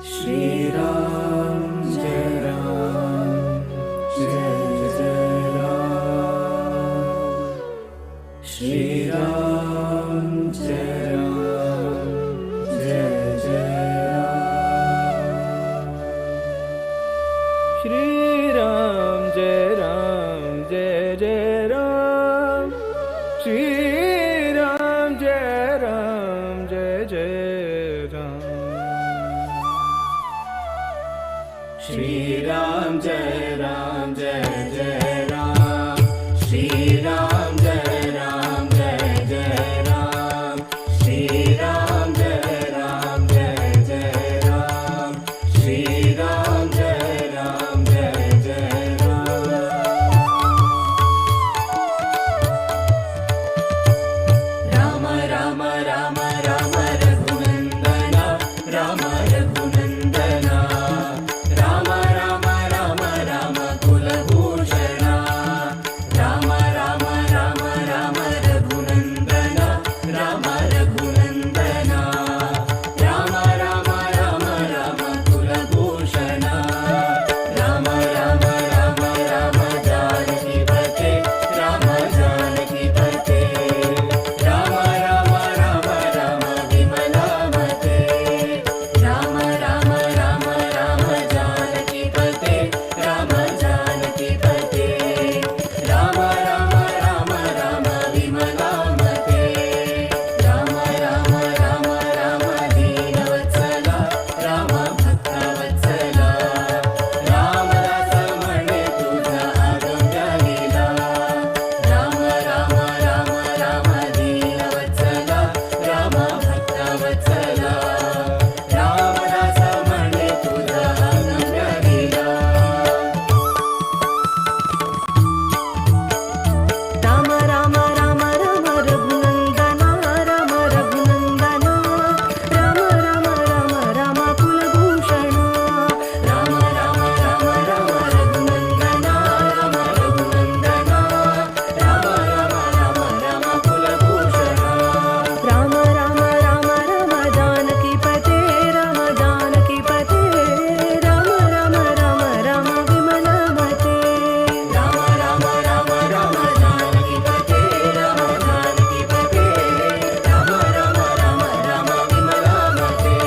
श्रीराम जय राम जय जय राम श्रीराम जय राम जय जय राम श्रीराम जय राम जय जय राम श्रीराम जय राम जय जय राम श्रीराम जय राम जय जय राम श्रीराम जय राम जय जय राम श्रीराम जय राम जय जय राम श्रीराम जय राम जय जय राम राम राम राम राम रघुनंदना राम रघुनंदना राम राम राम राम कुलभूषणा राम राम राम राम रघुनंदना राम रघुनंदना राम राम राम राम कुलभूषणा राम राम राम राम जानकीपते राम जानकीपते राम राम राम राम विमलामते राम राम राम राम जानकीपते राम जानकीपते राम राम राम राम विमलामते राम राम राम राम दीनवत्सला राम भक्तवत्सला रामदास म्हणे तुझा अगम्य लीला राम राम राम राम दीनवत्सला राम भक्तवत्सला रामदास म्हणे तुझा अगम्य लीला राम राम राम राम रघुनंदना राम रघुनंदना राम राम राम राम कुलभूषणा राम राम राम राम रघुनंदना राम रघुनंदना राम राम राम राम कुलभूषणा राम राम राम राम जानकीपते राम जानकीपते राम राम राम राम विमलामते राम राम राम राम जानकीपते राम जानकीपते राम राम राम राम विमलामते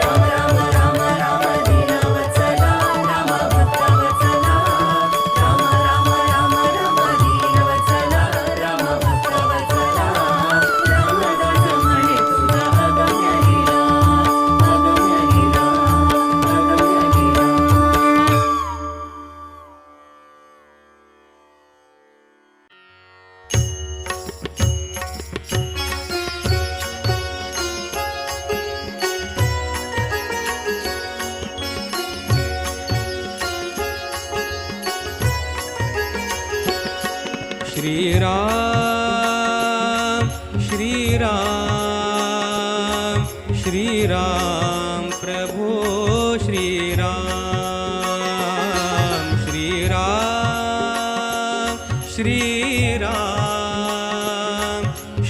राम राम राम राम दीनवत्सला राम भक्तवत्सला राम राम राम राम दीनवत्सला राम भक्तवत्सला रामदास म्हणे तुझा अगम्य लीला अगम्य लीला अगम्य लीला श्रीराम श्रीराम श्रीराम प्रभो श्रीराम श्रीराम श्रीराम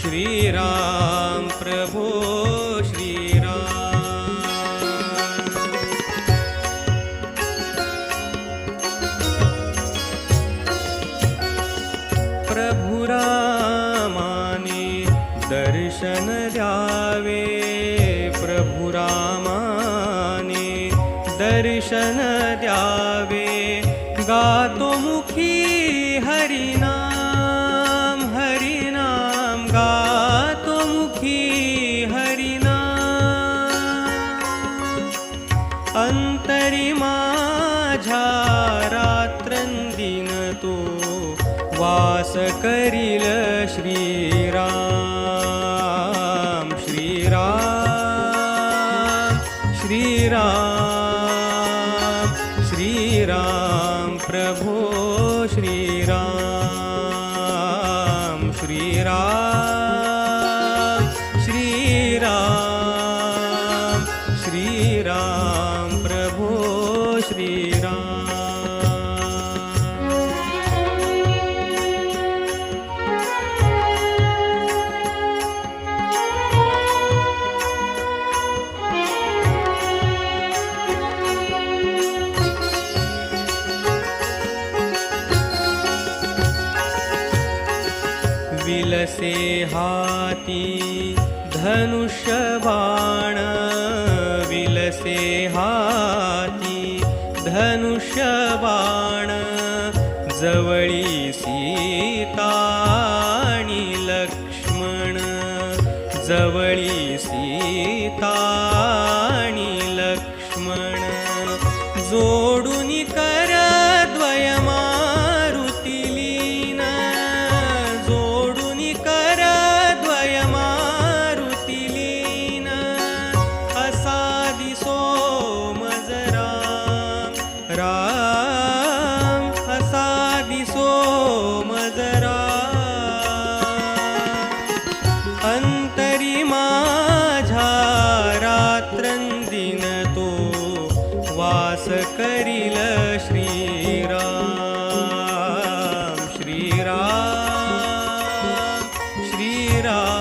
श्रीराम प्रभो श्रीराम प्रभु रामाने दर्शन द्यावे प्रभु रामाने दर्शन द्यावे गातो मुखी हरिनाम हरिनाम गातो मुखी हरिनाम अंतरी माझ्या रात्रंदिन तो वास करील श्रीराम श्रीराम श्रीराम श्रीराम प्रभो श्रीराम श्रीराम श्रीराम श्रीराम प्रभो श्रीराम विलसे हाती धनुष्यबाण विलसे हाती धनुष्यबाण जवळी सीता आणि लक्ष्मण जवळी सीता आणि लक्ष्मण जोडून कर द्वयमारुती लीन जोडून कर द्वयमारुती लीन असा दिसो मज राम राम असा दिसो मज राम अंतरी माझ्या रात्रंदिन तो वास करील श्रीराम श्रीराम श्रीराम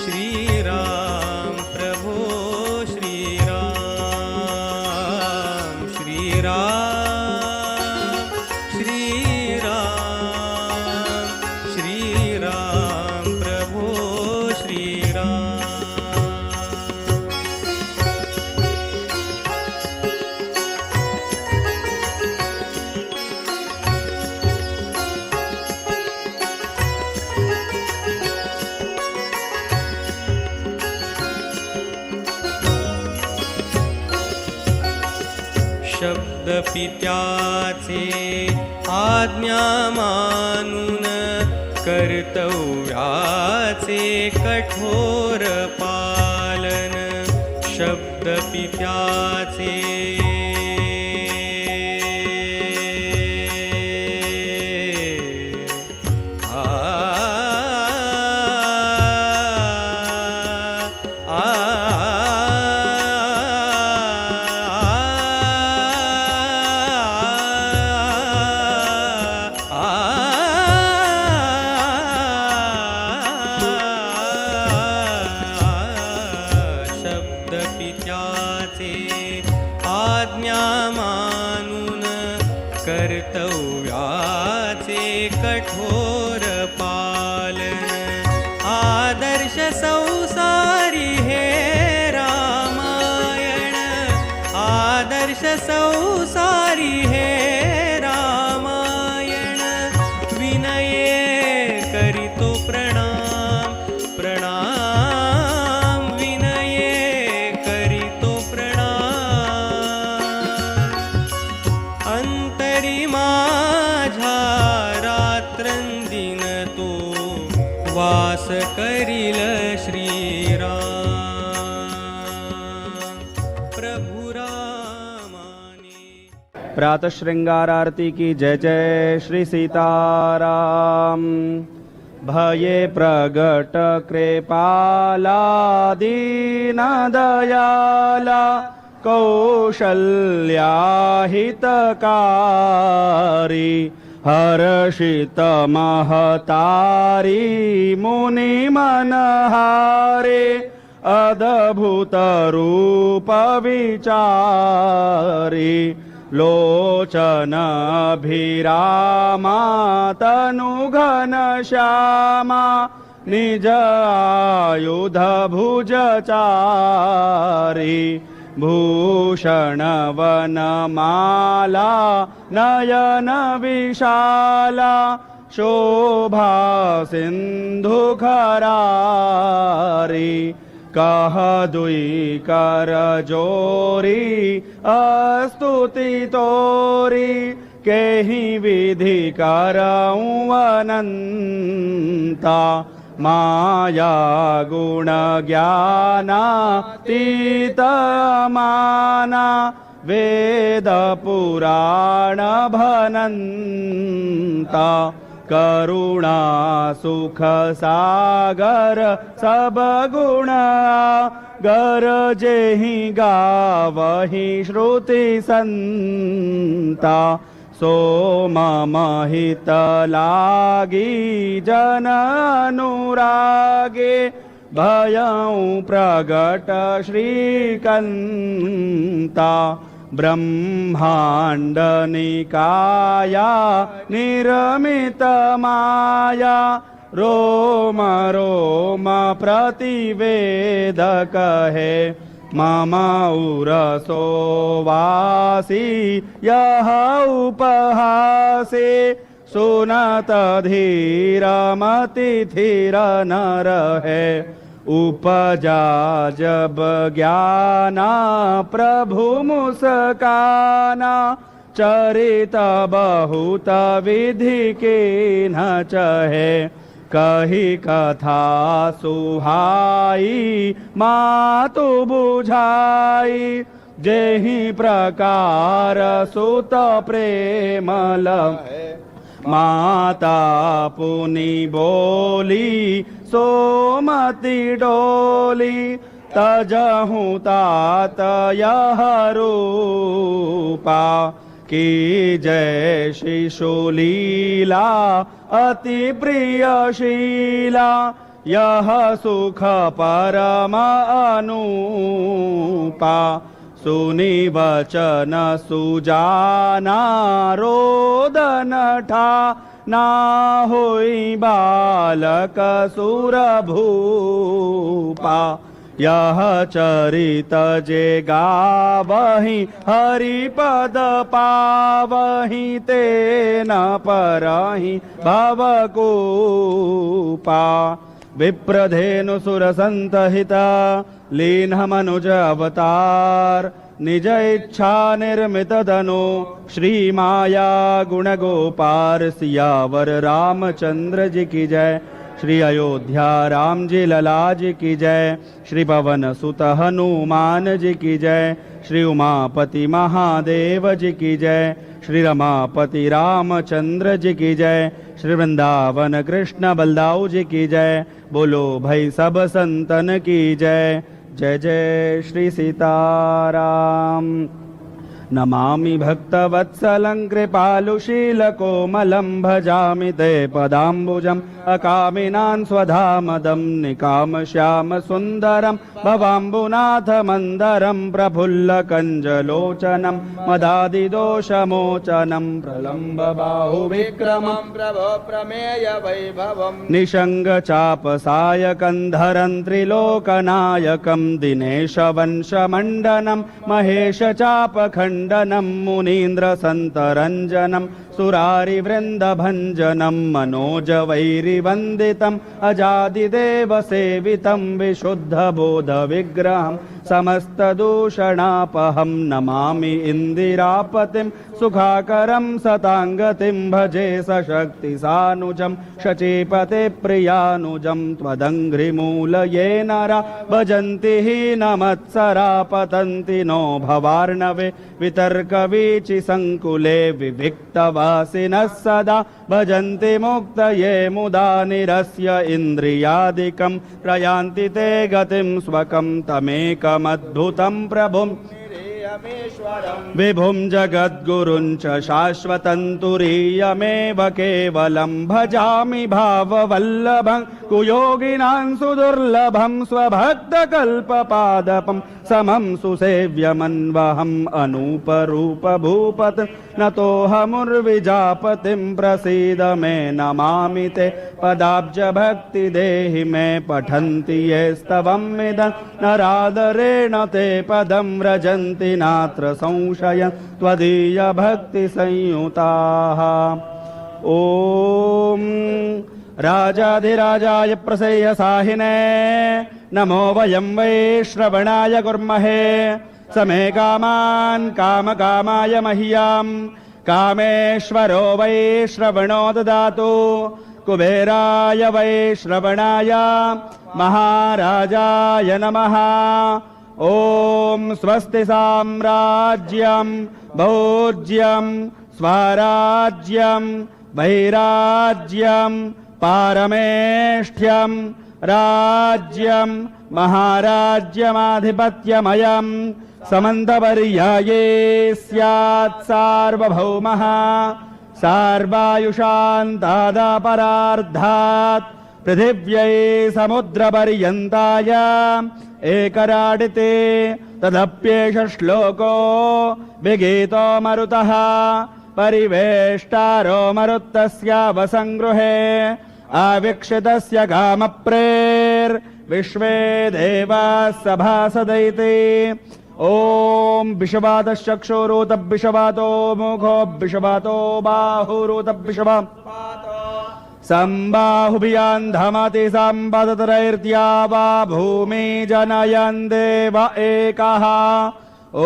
श्रीराम प्रभो श्रीराम श्रीराम श्रीराम श्रीराम प्रभो श्रीराम शब्द पित्याचे आज्ञा मानून कर्तव्याचे कठोर पालन शब्द पित्याचे आज्ञा मानून कर्तव्याचे कठोर पालन आदर्श संसारी हे रामायण आदर्श संसारी हे रामायण विनये करीतो प्रणाम प्रणाम विनये करीतो अंतरी माझ्या रात्रंदिन तो वास करील श्रीराम प्रभु रामाने प्रातः श्रृंगार आरती की जय जय श्री सीताराम भये प्रगट कृपाला दीन दयाला कौशल्याहितकारी हर्षित महतारी मुनि मनहारे अद्भुत रूप विचारी लोचन अभिरामा तनु घनश्यामा निज आयुध भुजचारी भूषण वनमाला नयन विशाला शोभा सिंधु खरारी कह दुई कर जोरी अस्तुति तोरी केहि विधि करऊँ अनंता माया गुण ज्ञाना तीत माना वेद पुराण भनंता करुणा सुख सागर सब गुण गरजेहि गावहि श्रुति संता सो मम हित लागी जन अनुरागे भयं प्रगट श्रीकंता ब्रह्मांड निकाया निर्मित माया रोम रोम प्रतिवेद कहे मम उरसो वासी यह उपहासे सुनत धीर मति धीर न रहे उपजा जब ज्ञाना प्रभु मुस्काना चरित बहुत विधि के न चहे कही कथा सुहाई मातु बुझाई जेहि प्रकार सुत प्रेमल माता पुनि बोली सोमति डोली तजहु तात यह रूपा की जय शिशुलीला अति प्रियशीला यह सुख परम अनुपा सुनि वचन सुजाना रोदन ठाना होई बालक सुरभूपा यह चरित जे गावहि हरिपद पावहि ते न परहि भवकूपा विप्रधेनु सुरसंतहिता लीन मनुज अवतार निज इच्छा निर्मित धनु श्री माया गुण गोपार सियावर रामचंद्र जी की जय श्री अयोध्या राम जी लला जी की जय श्री पवन सुत हनुमान जी की जय श्री उमापति महादेव जी की जय श्री रमापति रामचंद्र जी की जय श्री वृंदावन कृष्ण बलदाऊ जी की जय बोलो भाई सब संतन की जय जय जय श्री सीताराम नमामि भक्तवत्सलं कृपालुशीलकोमलं भजामि ते पदाम्बुजम् अकामिनान् स्वधामदं निकामश्यामसुन्दरं भवाम्बुनाथमन्दरं प्रफुल्लकञ्जलोचनं मदादिदोषमोचनं प्रलम्बबाहुविक्रमं प्रभो प्रमेय वैभवम् निषङ्गचापसायकं धरन् त्रिलोकनायकं दिनेशवंशमण्डनं महेशचापखण्डनं मुनीन्द्रसन्तरञ्जनं सुरारिवृन्दभञ्जनं मनोजवैरिवन्दितम् अजादिदेवसेवितं विशुद्धबोधविग्रहं समस्तदूषणापहं नमामि इन्दिरापतिं सुखाकरं सताङ्गतिं भजे सशक्तिसानुजं शचीपतिप्रियानुजं त्वदङ्घ्रिमूलये नरा भजन्ति हीनमत्सरा पतन्ति नो भवार्णवे वितर्कवीचिसङ्कुले विविक्तवासिनः सदा भजन्ति मुक्तये मुदा निरस्य इन्द्रियादिकं प्रयान्ति ते गतिं स्वकं तमेकमद्भुतं प्रभुं विभुं जगद्गुरुं च शाश्वतं तुरीयमेव केवलं भजामि भाववल्लभं कुयोगिनां सुदुर्लभं स्वभक्तकल्पपादपं समं सुसेव्यमन्वहम् अनूपरूपभूपत् नतोऽहमुर्विजापतिं प्रसीद मे नमामि ते पदाब्जभक्ति देहि मे पठन्ति ये स्तवमिदं नरादरेण ते पदं व्रजन्ति नात्र संशयं त्वदीयभक्तिसंयुताः ॐ राजाधिराजाय प्रसेयसाहिने नमो वयं वै श्रवणाय कुर्महे समे कामान् कामकामाय मह्यं कामेश्वरो वै श्रवणो ददातु कुबेराय वै श्रवणाय महाराजाय नमः ॐ स्वस्ति साम्राज्यं भोज्यं स्वराज्यं वैराज्यं पारमेष्ठ्यं राज्यं महाराज्यमाधिपत्यमयं समन्तपर्याये स्यात् सार्वभौमः सार्वायुषान्तादापरार्धात् पृथिव्यै समुद्रपर्यन्ताय एकराडिते तदप्येष श्लोको विगीतो मरुतः परिवेष्टारो मरुत्तस्यावसङ्गृहे आवीक्षितस्य गामप्रेर्विश्वे देवाः सभासदैते ॐ विषवातश्चक्षुरुतविषवातो मुखो विषवातो बाहुरुतविषवा सम्बाहुभियान्धमति सम्पदतरैर्द्या वा भूमि जनयन् देव एकः ॐ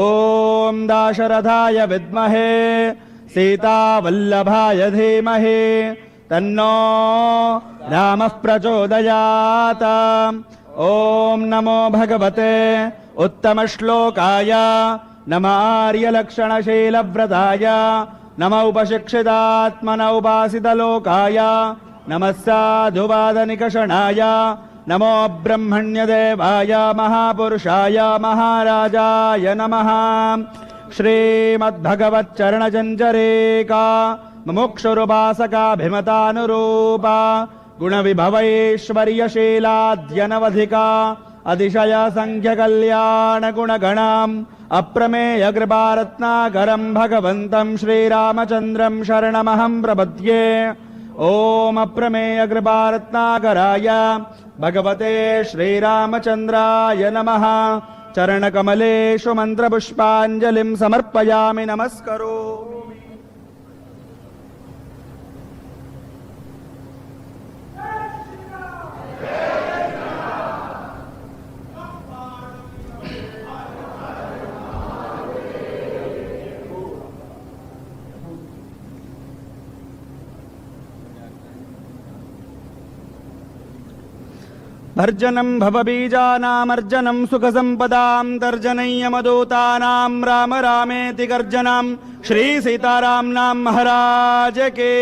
दाशरथाय विद्महे सीतावल्लभाय धीमहि तन्नो रामः प्रचोदयात् ॐ नमो भगवते उत्तमश्लोकाय नम आर्यलक्षणशीलव्रताय नम उपशिक्षितात्मन उपासितलोकाय नमः साधुवादनिकषणाय नमो ब्रह्मण्यदेवाय महापुरुषाय महाराजाय नमः श्रीमद्भगवच्चरणचञ्चरेका मुमुक्षुरुपासकाभिमतानुरूपा गुणविभवैश्वर्यशीलाद्यनवधिका अतिशय संख्यकल्याणगुणगणाम् अप्रमेयकृपारत्नाकरम् भगवन्तम् श्रीरामचन्द्रम् शरणमहम् प्रपद्ये ॐ अप्रमेयकृपारत्नाकराय भगवते श्रीरामचन्द्राय नमः चरणकमलेषु मन्त्रपुष्पाञ्जलिं समर्पयामि नमस्करोमि भर्जनं भवबीजानामर्जनं सुखसम्पदां तर्जनय्यमदूतानां राम रामेति गर्जनां श्री सीताराम नाम महाराज के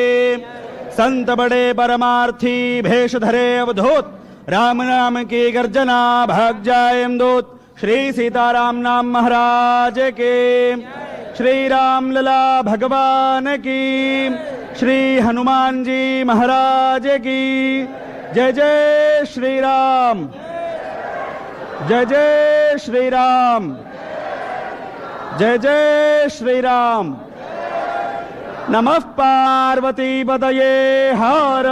संत बड़े परमार्थी भेष धरे अवधूत राम नाम की गर्जना भाग जाए दूत श्री सीताराम नाम महाराज के श्री राम लला भगवान की श्री हनुमान जी महाराज की जय जय श्री राम जय जय श्री राम जय जय श्री राम नमः पार्वती पतये हर